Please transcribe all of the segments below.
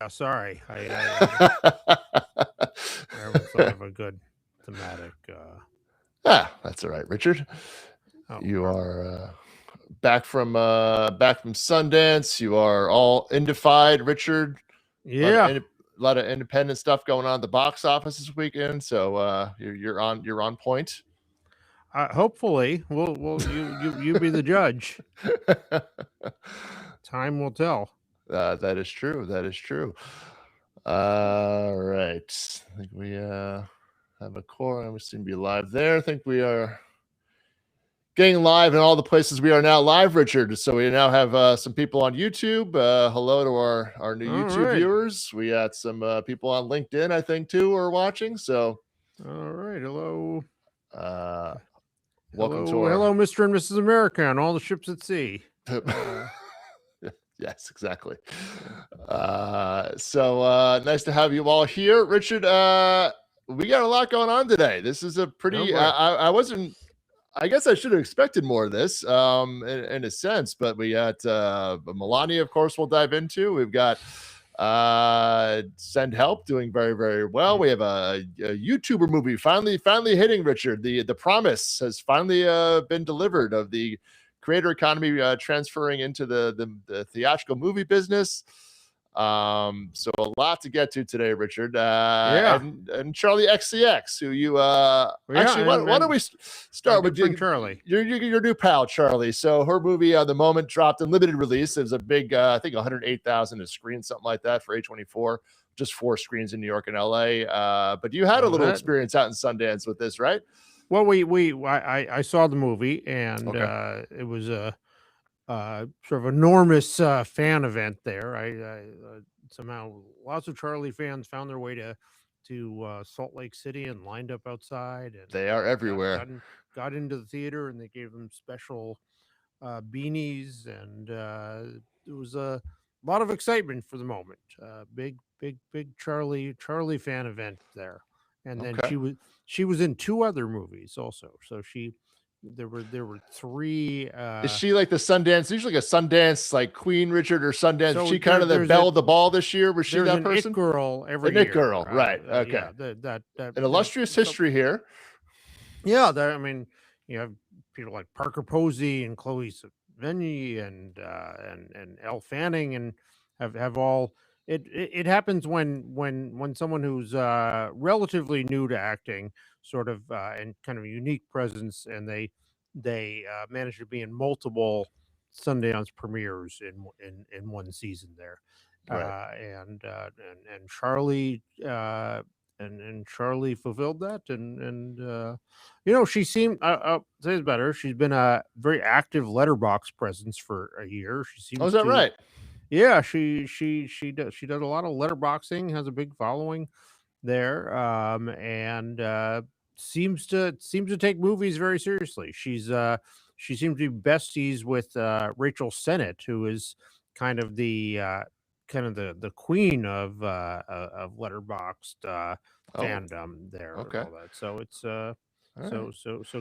sorry. I haven't thought of a good thematic. That's all right, Richard. Oh, You are back from Sundance. You are all indified, Richard. yeah. A lot of independent stuff going on at the box office this weekend. So you're on point. Hopefully, you be the judge. Time will tell. That is true. That is true. All right. I think we have a core. We seem to be live there. I think we are getting live in all the places we are now live, Richard. So we now have some people on YouTube. Hello to our new YouTube viewers. We got some people on LinkedIn, I think, too, are watching. So, all right. Hello. Welcome to our... Hello, Mr. and Mrs. America on all the ships at sea. Yes, exactly. So nice to have you all here, Richard. We got a lot going on today. This is a pretty... I guess I should have expected more of this in a sense, but we got Melania, of course, we'll dive into. We've got Send Help doing very, very well. We have a YouTuber movie finally hitting, Richard. The promise has finally been delivered of the creator economy transferring into the theatrical movie business. So a lot to get to today, Richard. And Charlie XCX, who you actually why don't we start with Charlie, your new pal Charlie. So her movie The Moment dropped in limited release. It was a big I think 108,000 a screen, something like that, for A24, just 4 screens in New York and LA. But you had a little experience out in Sundance with this, right? Well, I saw the movie, and it was a sort of enormous fan event there. I somehow lots of Charlie fans found their way to Salt Lake City and lined up outside. And they are everywhere. Got into the theater, and they gave them special beanies, and there was a lot of excitement for the moment. Big Charlie fan event there. And then she was in 2 other movies also. So there were 3. Is she like the Sundance? Usually like a Sundance like Queen, Richard, or Sundance. So she kind of the belle of the ball this year. Was she that person? It girl every year. It girl, right? Okay. Yeah, an illustrious history here. Yeah, I mean, you have people like Parker Posey and Chloe Sevigny and Elle Fanning, and have all. It happens when someone who's relatively new to acting, sort of and kind of a unique presence, and they manage to be in multiple Sundance premieres in one season there. Right. And Charlie and Charlie fulfilled that, and she seemed I'll say it's better. She's been a very active letterbox presence for a year. She seems. Oh, is that right? Yeah, she does a lot of letterboxing, has a big following there, and seems to take movies very seriously. She seems to be besties with Rachel Sennett, who is kind of the queen of letterboxed fandom there. Okay. And all that. So it's so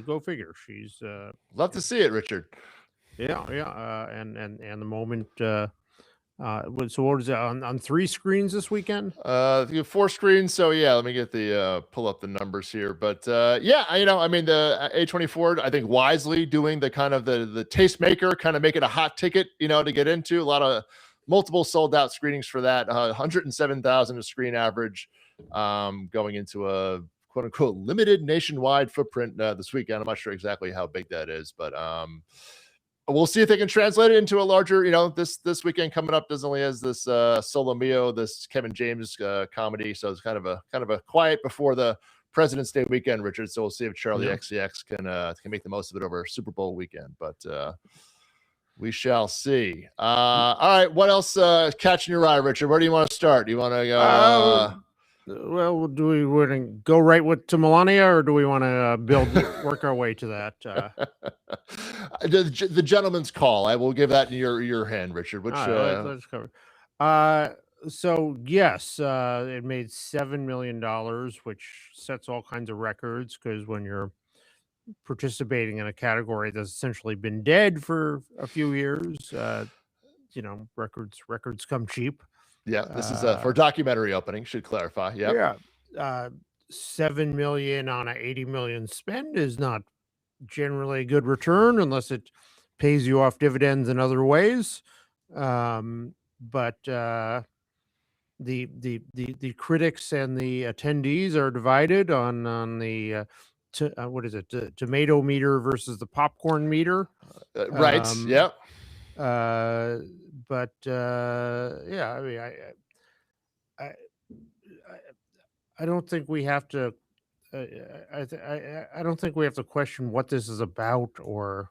go figure. She's love to see it, Richard. Yeah, and The Moment. So what is it on 3 screens this weekend? 4 screens. So yeah, let me get the pull up the numbers here. But yeah, I mean the A24, I think wisely doing the kind of the tastemaker, kind of make it a hot ticket, to get into. A lot of multiple sold out screenings for that. 107,000 a screen average, going into a quote unquote limited nationwide footprint this weekend. I'm not sure exactly how big that is, but we'll see if they can translate it into a larger, this weekend coming up doesn't only has this Solo Mio, this Kevin James comedy. So it's kind of a quiet before the President's Day weekend, Richard. So we'll see if Charlie XCX can make the most of it over Super Bowl weekend, but we shall see. All right. What else catching your eye, Richard? Where do you want to start? Do you want to go? Well, do we want to go right to Melania, or do we want to work our way to that? The gentleman's call. I will give that in your hand, Richard. Which let's cover. So yes, it made $7 million, which sets all kinds of records, because when you're participating in a category that's essentially been dead for a few years, records come cheap. Yeah, this is for documentary opening. Should clarify. Yeah, 7 million on a 80 million spend is not generally a good return unless it pays you off dividends in other ways. But the critics and the attendees are divided on the what is it, tomato meter versus the popcorn meter. Right. Yep. But yeah, I mean, I I don't think we have to. I don't think we have to question what this is about, or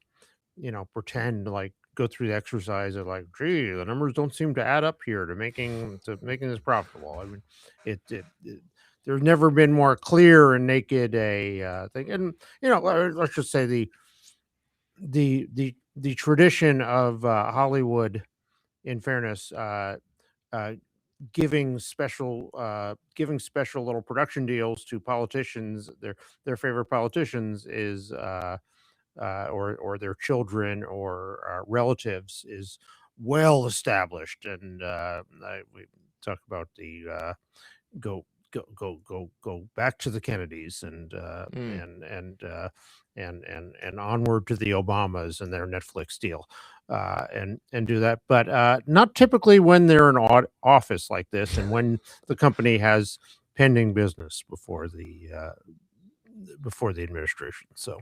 pretend like go through the exercise of like, gee, the numbers don't seem to add up here to making this profitable. I mean, it there's never been more clear and naked a thing. And let's just say the tradition of Hollywood, in fairness, giving special little production deals to politicians, their favorite politicians, is or their children or relatives, is well established. And we talk about the go back to the Kennedys, and and onward to the Obamas and their Netflix deal, and do that. But not typically when they're in office like this, and when the company has pending business before the administration. So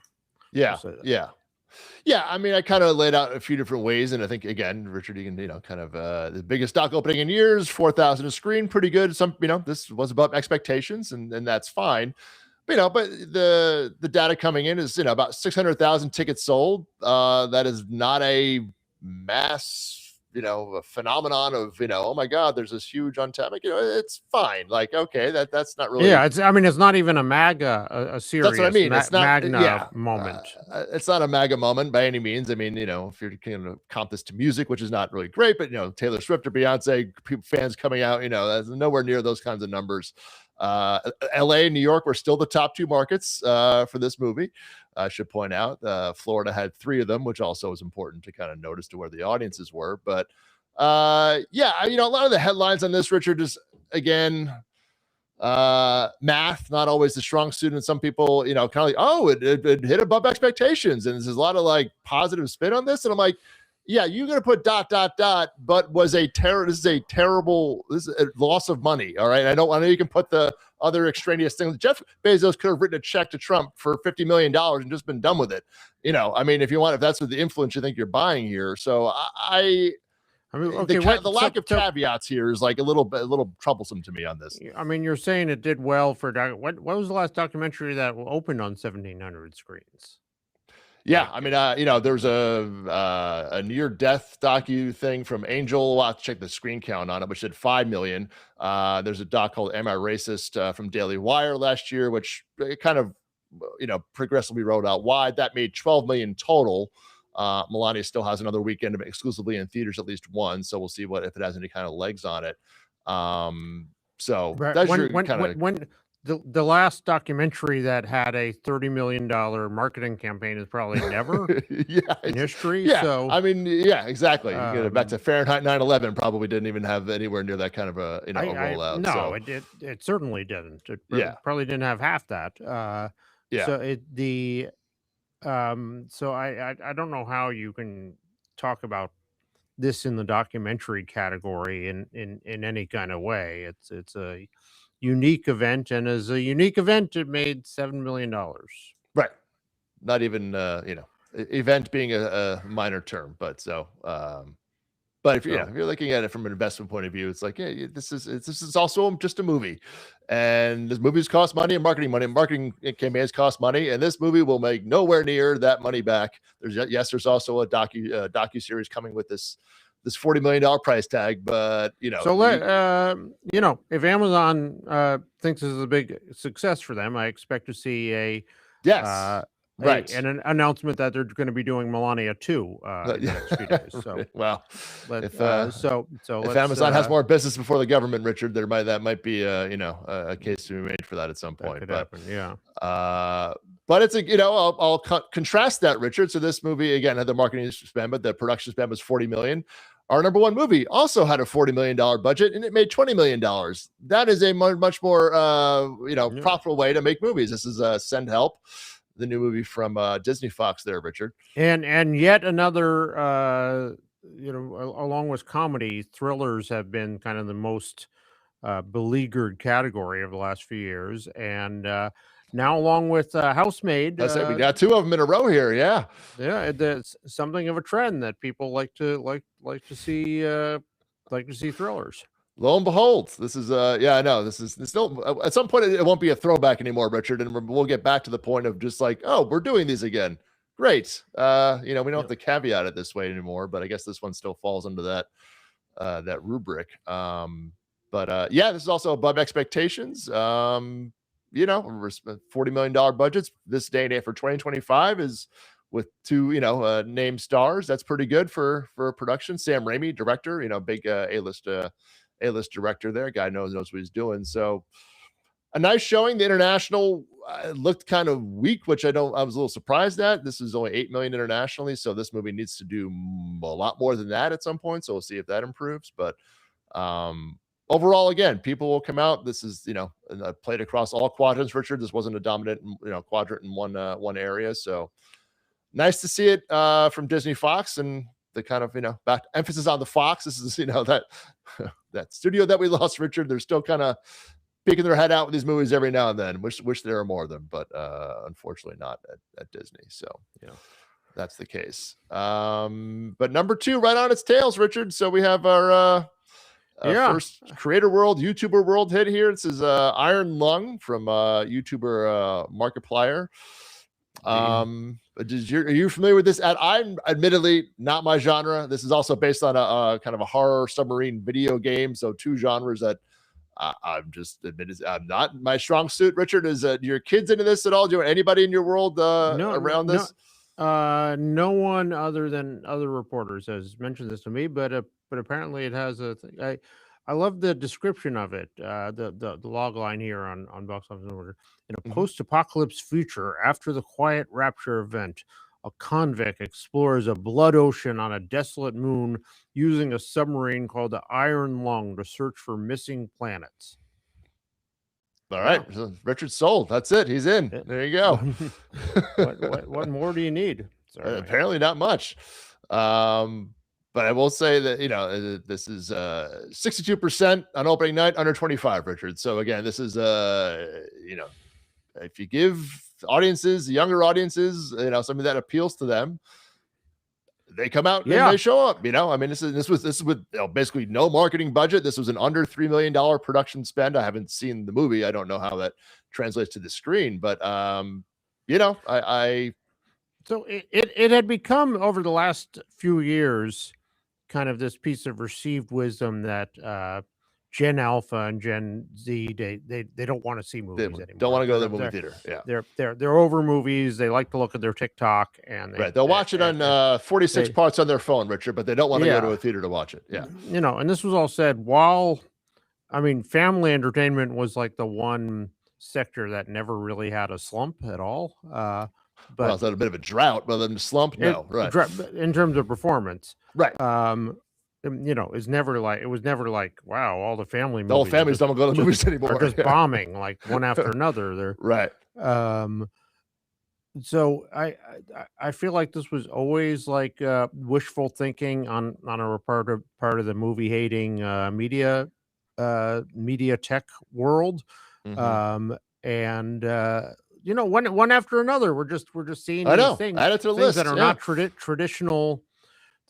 yeah, yeah. I mean, I kind of laid out a few different ways, and I think, again, Richard, you can, kind of the biggest stock opening in years, 4,000 a screen, pretty good. Some, this was above expectations, and that's fine. But, but the data coming in is, about 600,000 tickets sold. That is not a mass, a phenomenon of, oh my God, there's this huge untapped. Like, it's fine. Like, okay, that's not really. Yeah, it's not even a MAGA, a serious. That's what I mean. It's not Magna moment. It's not a MAGA moment by any means. I mean, if you're going to comp this to music, which is not really great, but Taylor Swift or Beyonce, fans coming out, that's nowhere near those kinds of numbers. LA and New York were still the top two markets for this movie. I should point out, Florida had 3 of them, which also is important to kind of notice to where the audiences were. But yeah, a lot of the headlines on this, Richard, is, again, math not always the strong suit, and some people, kind of like, oh, it hit above expectations, and there's a lot of like positive spin on this, and I'm like, yeah, you're gonna put ... but this is a terrible loss of money. All right, I know you can put the other extraneous things. Jeff Bezos could have written a check to Trump for $50 million and just been done with it. I mean, if that's what the influence you think you're buying here. So I mean, okay, the lack of caveats here is like a little troublesome to me on this. I mean, you're saying it did well for what was the last documentary that opened on 1,700 screens? Yeah, I mean, there's a near-death docu thing from Angel. I'll have to check the screen count on it, which did 5 million. There's a doc called "Am I Racist" from Daily Wire last year, which kind of, progressively rolled out wide. That made 12 million total. Melania still has another weekend exclusively in theaters, at least one. So we'll see if it has any kind of legs on it. So that's when the last documentary that had a $30 million marketing campaign is probably never in history. Yeah, so I mean, yeah, exactly. Back to Fahrenheit 9/11, probably didn't even have anywhere near that kind of a a rollout. No, so. it certainly didn't. It probably didn't have half that. Yeah. So I don't know how you can talk about this in the documentary category in any kind of way. It's a unique event, and as a unique event, it made $7 million. Right. Not even event being a minor term, but so but if you're looking at it from an investment point of view, it's like, yeah, this is also just a movie, and this movies cost money and marketing money. Marketing campaigns cost money, and this movie will make nowhere near that money back. There's also a docu series coming with this $40 million price tag, but so if Amazon thinks this is a big success for them, I expect to see an announcement that they're going to be doing Melania 2 in the next few days. So well, if Amazon has more business before the government, Richard, that might be a case to be made for that at some point. But happen, yeah. But it's I'll contrast that, Richard. So this movie, again, had the marketing spend, but the production spend was 40 million. our number one movie, also had a $40 million budget and it made $20 million. That is a much more, profitable way to make movies. This is Send Help, the new movie from Disney Fox there, Richard. And yet another, along with comedy, thrillers have been kind of the most beleaguered category of the last few years. And now, along with Housemaid, I say we got two of them in a row here. Yeah, it's something of a trend that people like to see thrillers. Lo and behold, this is I know this still at some point it won't be a throwback anymore, Richard, and we'll get back to the point of just like, oh, we're doing these again. Great. We don't have to caveat it this way anymore, but I guess this one still falls under that rubric. But this is also above expectations. $40 million budgets this day and age for 2025 is with two, named stars. That's pretty good for a production. Sam Raimi, director, big A-list director there. Guy knows what he's doing. So a nice showing. The international looked kind of weak, which I was a little surprised at. This is only 8 million internationally, so this movie needs to do a lot more than that at some point. So we'll see if that improves. But overall, again, people will come out. This is played across all quadrants. Richard, this wasn't a dominant quadrant in one area. So nice to see it from Disney Fox, and the kind of back emphasis on the Fox. This is that that studio that we lost, Richard. They're still kind of peeking their head out with these movies every now and then. Wish there were more of them, but unfortunately not at Disney. So that's the case. But number two, right on its tails, Richard. So we have our first creator world, YouTuber world hit here. This is Iron Lung from YouTuber Markiplier. Are you familiar with this ad? I'm admittedly not my genre. This is also based on a kind of a horror submarine video game. So two genres that I'm just admitted I'm not my strong suit. Richard, is your kids into this at all? Do you anybody in your world around this? No one other than other reporters has mentioned this to me, but apparently it has a thing. I love the description of it. The log line here on Box Office Order. In a post-apocalypse future, after the quiet rapture event, a convict explores a blood ocean on a desolate moon using a submarine called the Iron Lung to search for missing planets. All right, so Richard sold. That's it. He's in. There you go. what more do you need? Apparently not much. But I will say that, this is 62% on opening night, under 25, Richard. So again, this is, if you give audiences, younger audiences, something that appeals to them, they come out and they show up. This was with basically no marketing budget. This was an under $3 million production spend. I haven't seen the movie. I don't know how that translates to the screen, but So it had become over the last few years kind of this piece of received wisdom that Gen Alpha and Gen Z they don't want to see movies anymore. Don't want to go to the movie theater. Yeah, they're over movies. They like to look at their TikTok and they'll watch it on 46 parts on their phone, Richard, but they don't want to go to a theater to watch it. Yeah, and this was all said while, family entertainment was like the one sector that never really had a slump at all. But it's a bit of a drought rather than a slump. No, right. In terms of performance, right. It was never like, wow, all the family movies. The whole families don't go to the movies anymore. Are just bombing like one after another. They're right. So I feel like this was always like wishful thinking on a part of the movie hating media tech world. One after another, we're just seeing these things. Add it to the list that are not traditional,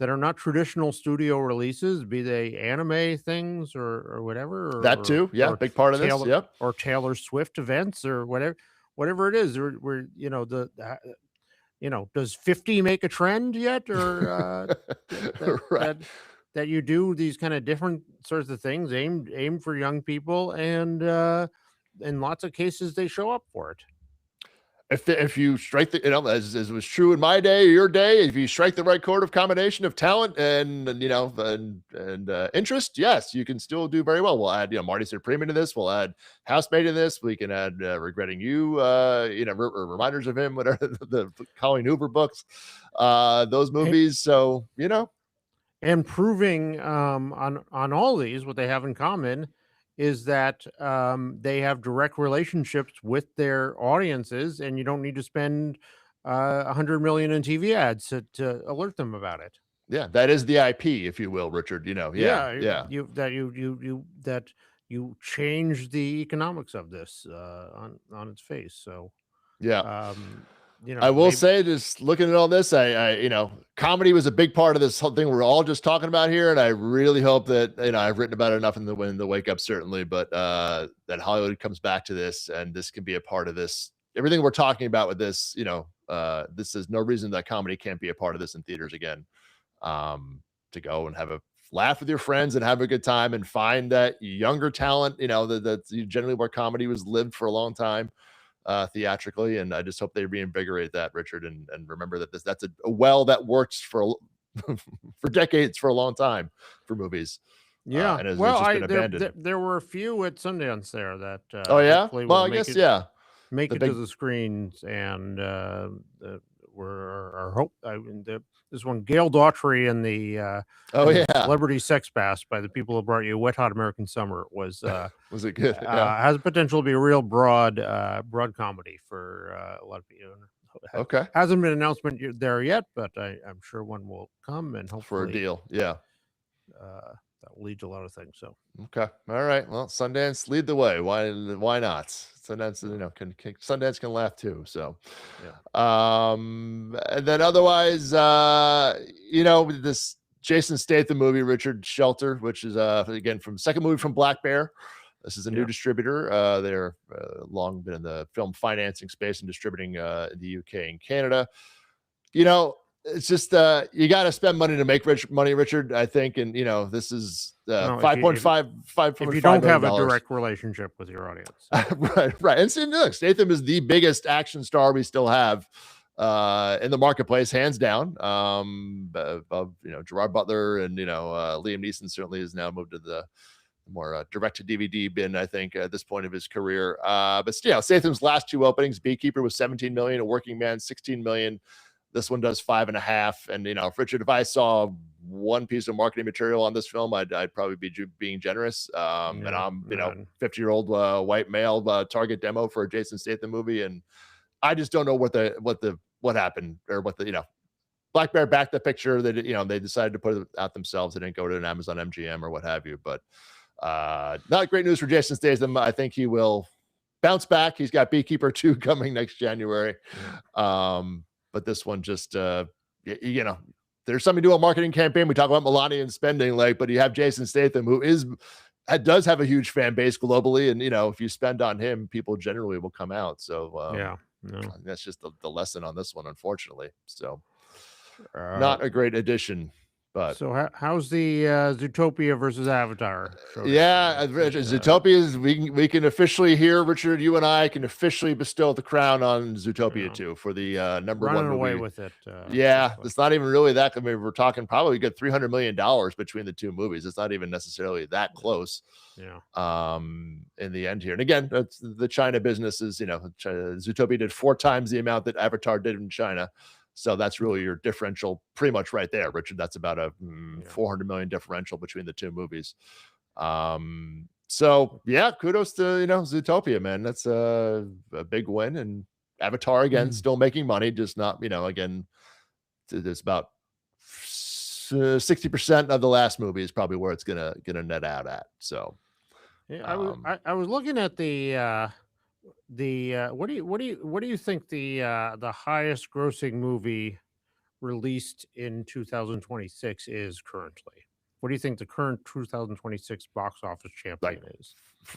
that are not traditional studio releases, be they anime things or whatever. That too, big part of this. Yep. Or Taylor Swift events or whatever it is. Does 50 make a trend yet, or that you do these kind of different sorts of things aimed for young people, and in lots of cases they show up for it. If you strike as was true in my day or your day, if you strike the right chord of combination of talent and interest, yes, you can still do very well. We'll add Marty Supreme to this. We'll add Housemaid to this. We can add Regretting You, reminders of him, whatever the Colleen Hoover books, those movies. So and proving on all these, what they have in common is that they have direct relationships with their audiences, and you don't need to spend 100 million in TV ads to alert them about it. Yeah, that is the IP, if you will, Richard. Yeah, yeah. You change the economics of this on its face. So Yeah. I will maybe, say, just looking at all this, I comedy was a big part of this whole thing we're all just talking about here, and I really hope that I've written about it enough in the wake up, certainly, but that Hollywood comes back to this, and this can be a part of this. Everything we're talking about with this, this is no reason that comedy can't be a part of this in theaters again. To go and have a laugh with your friends and have a good time and find that younger talent, that's generally where comedy was lived for a long time theatrically. And I just hope they reinvigorate that, Richard, and remember that that's a well that works for for decades, for a long time, for movies. yeah. And it's Well, just been abandoned. there were a few at Sundance there that Oh yeah, hopefully well will I guess make the it to big the screens, and our hope. This one, Gail Daughtry and the oh and the yeah, Celebrity Sex Bass by the people who brought you Wet Hot American Summer was was it good? Yeah. has potential to be a real broad comedy for a lot of people. Okay, Hasn't been an announcement there yet, but I'm sure one will come, and hopefully for a deal. Yeah. that will lead to a lot of things. So Okay. All right. Well, Sundance lead the way. Why not? Sundance, can Sundance can laugh too. So yeah. and then otherwise, this Jason Statham movie, Richard Shelter, which is again from second movie from Black Bear. This is a new distributor. They're long been in the film financing space and distributing in the UK and Canada. It's just you got to spend money to make money, Richard. I think, and this is No, 5.5 if you don't have a direct relationship with your audience. right. And see, look, Statham is the biggest action star we still have in the marketplace, hands down. Above Gerard Butler and Liam Neeson certainly has now moved to the more direct to DVD bin, I think, at this point of his career. But still, Statham's last two openings, Beekeeper was 17 million, A Working Man 16 million. This one does 5.5. And Richard, if I saw one piece of marketing material on this film, I'd probably be being generous. And I'm 50-year-old white male target demo for a Jason Statham movie, and I just don't know what happened, or what Black Bear backed the picture that they decided to put it out themselves. They didn't go to an Amazon MGM or what have you. But not great news for Jason Statham. I think he will bounce back. He's got Beekeeper 2 coming next January. But this one just, there's something to do a marketing campaign. We talk about Melania and spending, but you have Jason Statham, who does have a huge fan base globally. And, if you spend on him, people generally will come out. So, that's just the lesson on this one, unfortunately. So not a great addition. But so how's the Zootopia versus Avatar? Yeah, Zootopia is we can officially here, Richard. You and I can officially bestow the crown on Zootopia 2 for the number one movie. Away with it. It's not even really that. I mean, we're talking probably good $300 million between the two movies. It's not even necessarily that close. Yeah. In the end here, and again, that's the China business is Zootopia did 4 times the amount that Avatar did in China. So that's really your differential pretty much right there, Richard. That's about a 400 million differential between the two movies. So yeah, kudos to, Zootopia, man. That's a big win. And Avatar, again, still making money, just not, again, it's about 60% of the last movie is probably where it's gonna net out at. So yeah, I was looking at the what do you think the highest grossing movie released in 2026 is currently? What do you think the current 2026 box office champion is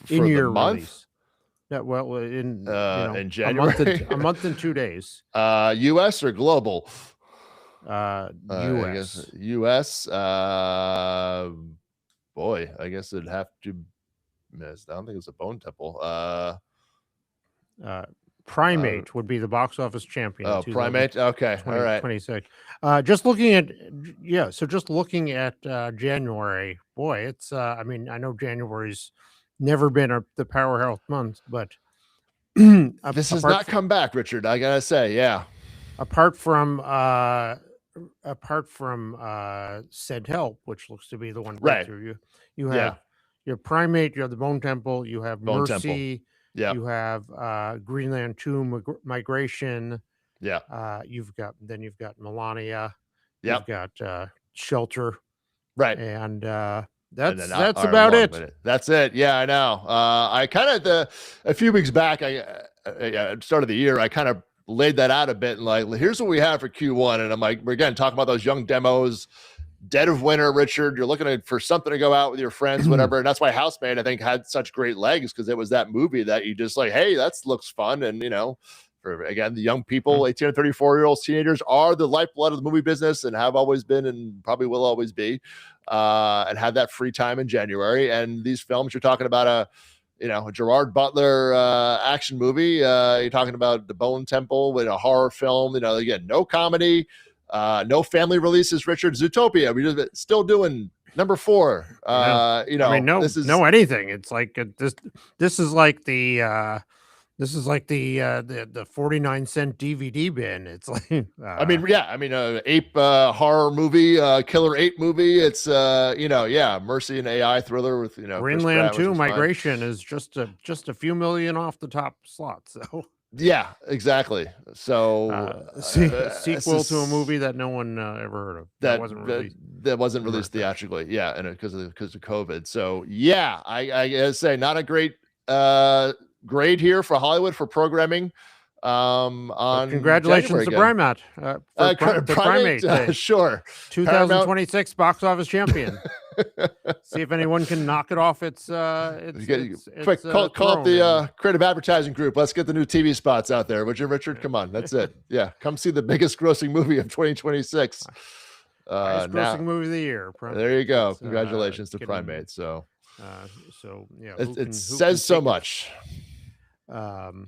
in your month? Yeah, well, in January, a month and 2 days. U.S. or global? U.S. U.S. Boy, I guess it'd have to miss. I don't think it's a Bone Temple. Primate would be the box office champion. Oh, Primate. Okay, all right. 26. Just looking at January. Boy, it's. I mean, I know January's never been the powerhouse month, but this has not come back, Richard. I gotta say, yeah. Apart from apart from Said Help, which looks to be the one Right. breakthrough, you Yeah. have your Primate, you have the Bone Temple, you have Bone Temple. Mercy, Yeah. you have Greenland 2 Migration, Yeah. you've got Melania, Yep. you've got Shelter, Right. and And then that's our about long it. minute. That's it. Yeah, I know. I kind of a few weeks back, start of the year, I kind of laid that out a bit and like, here's what we have for Q1. And I'm like, we're again talking about those young demos, dead of winter, Richard. You're looking for something to go out with your friends, whatever. And that's why Housemaid, I think, had such great legs, because it was that movie that you just like, hey, that looks fun. And for again, the young people, 18 and 34-year-olds, teenagers are the lifeblood of the movie business and have always been and probably will always be. And have that free time in January. And these films, you're talking about a Gerard Butler action movie. You're talking about The Bone Temple with a horror film. Again, no comedy, no family releases. Richard, Zootopia, we just still doing number 4. I mean, no anything. It's like this is like the 49-cent DVD bin. It's like ape horror movie, killer ape movie. It's Mercy, and AI thriller with Greenland 2 Migration is just a few million off the top slot. So yeah, exactly. So sequel to a movie that no one ever heard of. That wasn't released theatrically. Yeah, and because of COVID. So yeah, I gotta say, not a great grade here for Hollywood for programming. On congratulations to Primate, Primate, sure, 2026 box office champion. See if anyone can knock it off. Quick, call up the creative advertising group. Let's get the new TV spots out there, would you, Richard? Come on, that's it. Yeah, come see the biggest grossing movie of 2026. Highest grossing movie of the year. There you go. Congratulations to Primate. So yeah, it says so much.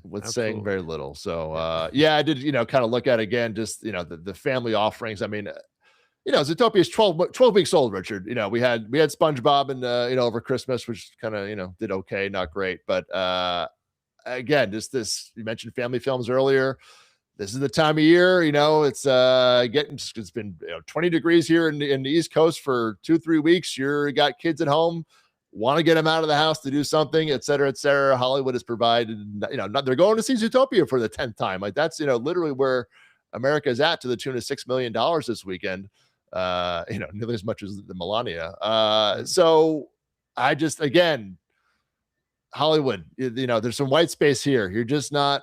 With saying very little. So I did kind of look at again just the family offerings. I mean, Zootopia is 12 weeks old, Richard. We had SpongeBob and over Christmas, which kind of did okay, not great, but again, just this, you mentioned family films earlier. This is the time of year, it's it's been 20 degrees here in the East Coast for 2-3 weeks. You got kids at home, want to get them out of the house to do something, et cetera, et cetera. Hollywood has provided, they're going to see Zootopia for the 10th time. Like that's, literally where America is at, to the tune of $6 million this weekend. Nearly as much as the Melania. So I just, again, Hollywood, there's some white space here. You're just not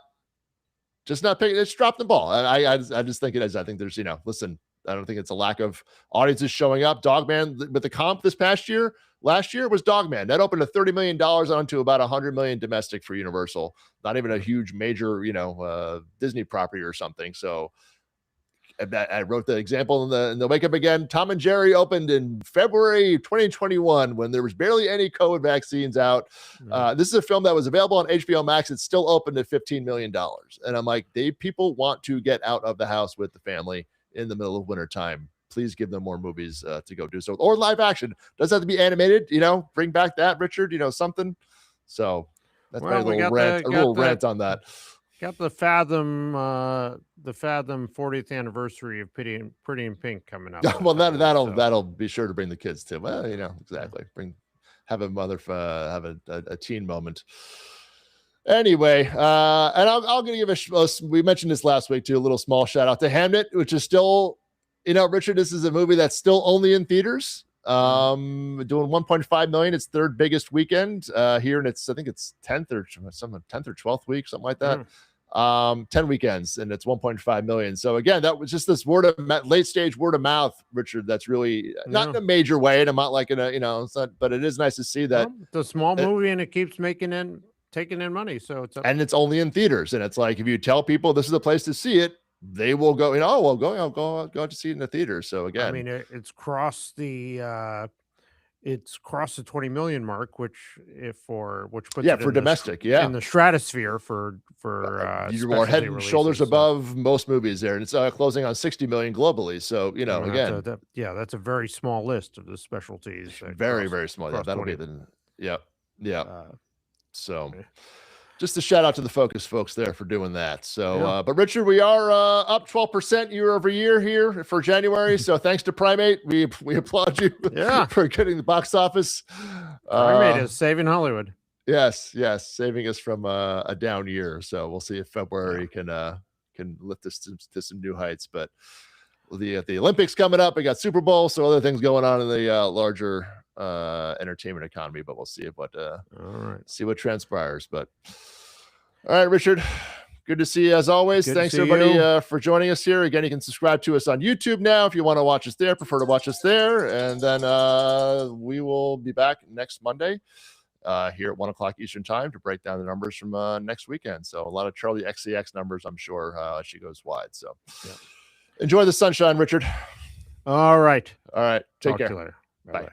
picking, it's dropped the ball. I just think it is. I think there's, listen, I don't think it's a lack of audiences showing up. Dogman, with the comp last year was Dogman. That opened to $30 million onto about $100 million domestic for Universal. Not even a huge major, Disney property or something. So I wrote the example in the Wake Up Again. Tom and Jerry opened in February 2021 when there was barely any COVID vaccines out. This is a film that was available on HBO Max. It's still open at $15 million. And I'm like, people want to get out of the house with the family in the middle of wintertime. Please give them more movies to go do so. Or live action. Doesn't have to be animated, bring back that, Richard, something. So that's my little rant on that. Got the Fathom 40th anniversary of Pretty in Pink coming up. Well, that'll be sure to bring the kids too. Well, exactly. Have a mother have a teen moment. Anyway, and I'll give we mentioned this last week too. A little small shout out to Hamnet, which is still, Richard, this is a movie that's still only in theaters. Doing 1.5 million. It's third biggest weekend here, and I think it's 10th or 12th week, something like that. 10 weekends, and it's 1.5 million. So again, that was just this late stage word of mouth, Richard. That's really not in a major way, and I'm not like in a it's not, but it is nice to see that it's a small movie and it keeps taking in money. So it's only in theaters, and it's like if you tell people this is the place to see it, they will go. Go out to see it in the theater. So again, I mean, it's crossed the 20 million mark, which puts it for domestic, in the stratosphere for you are head and shoulders above most movies there, and it's closing on 60 million globally. So again, that's a very small list of the specialties. Very very small. That'll be the so. just a shout out to the Focus folks there for doing that. So, Yeah. but Richard, we are up 12% year over year here for January. So thanks to Primate, we applaud you for getting the box office. Primate is saving Hollywood. Yes, saving us from a down year. So we'll see if February can lift us to some new heights. But the Olympics coming up, we got Super Bowl, so other things going on in the larger entertainment economy. But we'll see see what transpires. But all right, Richard, good to see you as always. Thanks everybody for joining us here. Again, you can subscribe to us on YouTube now if you want to watch us there. Prefer to watch us there, and then we will be back next Monday here at 1 o'clock Eastern time to break down the numbers from next weekend. So a lot of Charlie XCX numbers, I'm sure, she goes wide. So enjoy the sunshine, Richard. All right. Take care. You later. Bye.